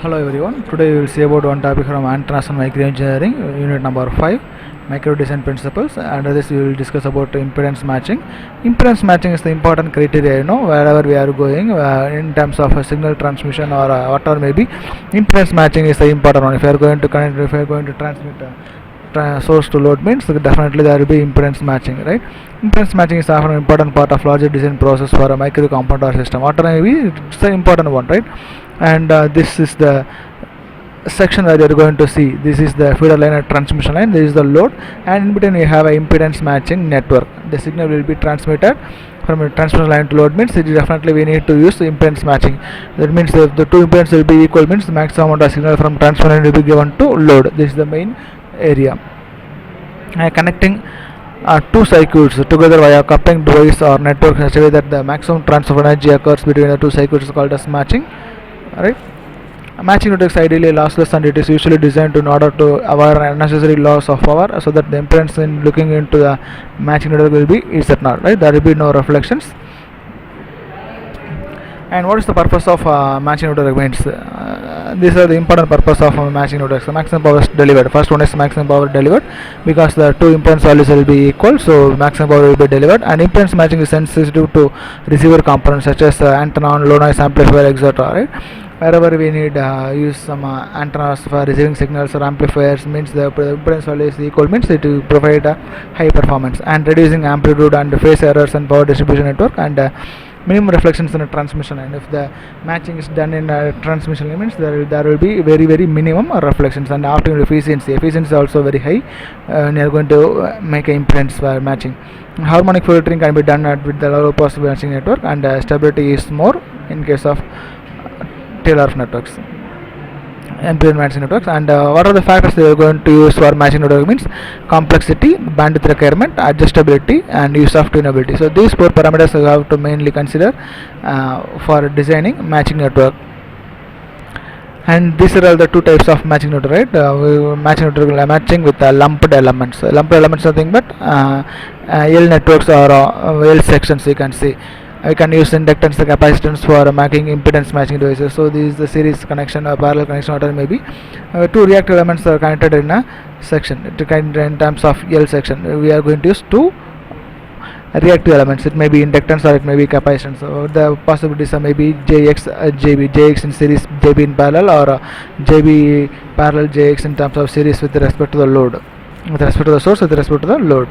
Hello everyone. Today we will see about one topic from antennas and microengineering, unit number 5, micro design principles. Under this we will discuss about impedance matching. Impedance matching is the important criteria, wherever we are going in terms of a signal transmission or whatever may be. Impedance matching is the important one. If you are going to connect, if you are going to transmit source to load, means definitely there will be impedance matching, right? Impedance matching is often an important part of logic design process for a micro component or system. Whatever may be, it's the important one, right? And this is the section where you are going to see this is the feeder line and transmission line, this is the load, and in between you have a impedance matching network. The signal will be transmitted from a transmission line to load, means it is definitely we need to use impedance matching. That means if the two impedances will be equal, means the maximum amount of signal from transmission line will be given to load. This is the main area. Connecting two circuits together via coupling device or network in such a way that the maximum transfer energy occurs between the two circuits is called as matching, right? Matching network is ideally lossless, and it is usually designed in order to avoid unnecessary loss of power, so that the impedance in looking into the matching network will be eternal, right? There will be no reflections. And what is the purpose of matching network means? These are the important purpose of matching networks. The maximum power is delivered. First one is maximum power delivered, because the two impedance values will be equal, so maximum power will be delivered. And impedance matching is sensitive to receiver components such as antenna, low noise amplifier, etc., right? Wherever we need use some antennas for receiving signals or amplifiers, means the impedance value is equal, means it will provide high performance, and reducing amplitude and phase errors and power distribution network, and minimum reflections in a transmission line. If the matching is done in a transmission line, means there will be very minimum reflections, and optimal efficiency is also very high when you are going to make an impedance matching. Harmonic filtering can be done with the low possible matching network, and stability is more in case of Taylor networks, impedance matching networks. And what are the factors they are going to use for matching network? Means complexity, bandwidth requirement, adjustability, and use of tunability. So these four parameters you have to mainly consider for designing matching network. And these are all the two types of matching network, right? Matching network matching with lumped elements. Lumped elements nothing but L networks or L sections, you can see. I can use inductance and capacitance for making impedance matching devices. So this is the series connection or parallel connection, whatever may be. Two reactive elements are connected in a section. In terms of L section, we are going to use two reactive elements. It may be inductance or it may be capacitance. So the possibilities are maybe JX, JB, JX in series, JB in parallel, or JB parallel JX in terms of series with respect to the load, with respect to the source, with respect to the load.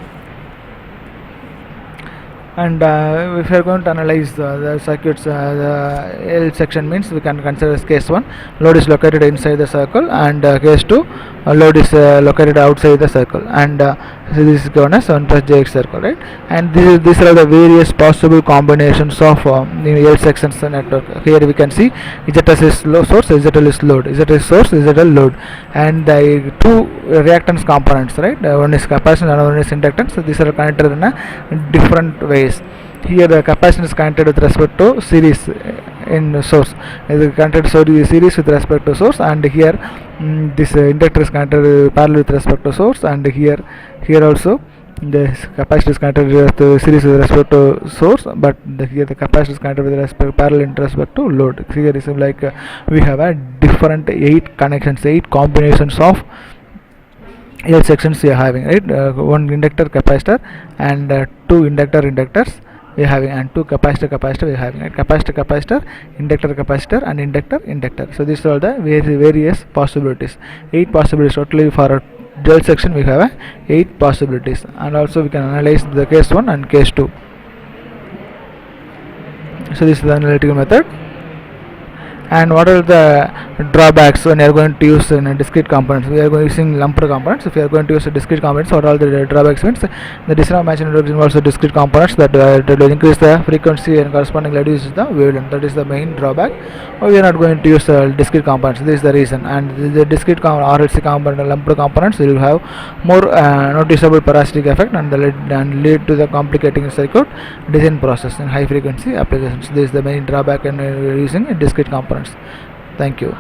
And if we are going to analyze the circuits, the L section means we can consider as case 1, load is located inside the circle, and case 2, load is located outside the circle, and so this is given as 1 plus jx circle, right? And these are the various possible combinations of L sections network. Here we can see ZS is source, ZL is load, ZL is source, ZL load, and the two reactance components, right? One is capacitance and one is inductance. So these are connected in a different ways. Here the capacitance is connected with respect to series in source, is connected series with respect to source, and here this inductor is connected parallel with respect to source, and here also the capacitor is connected with series with respect to source, but here the capacitor is connected with respect parallel in respect to load. Here is like we have a different 8 connections, 8 combinations of L sections we are having, right? One inductor capacitor, and two inductors we are having, and two capacitor we are having, right? Capacitor, inductor, and inductor. So these are all the various possibilities. 8 possibilities totally for a L section. We have 8 possibilities, and also we can analyze the case 1 and case 2. So this is the analytical method. And what are the drawbacks when you are going to use in discrete components? We are going using lumped components. If you are going to use discrete components, what are all the drawbacks? Means the design of matching networks involves discrete components that will increase the frequency and correspondingly reduce the wavelength. That is the main drawback. We are not going to use discrete components. This is the reason. And the discrete RLC component and lumped components will have more noticeable parasitic effect, and lead to the complicating circuit design process in high frequency applications. This is the main drawback in using discrete components. Thank you.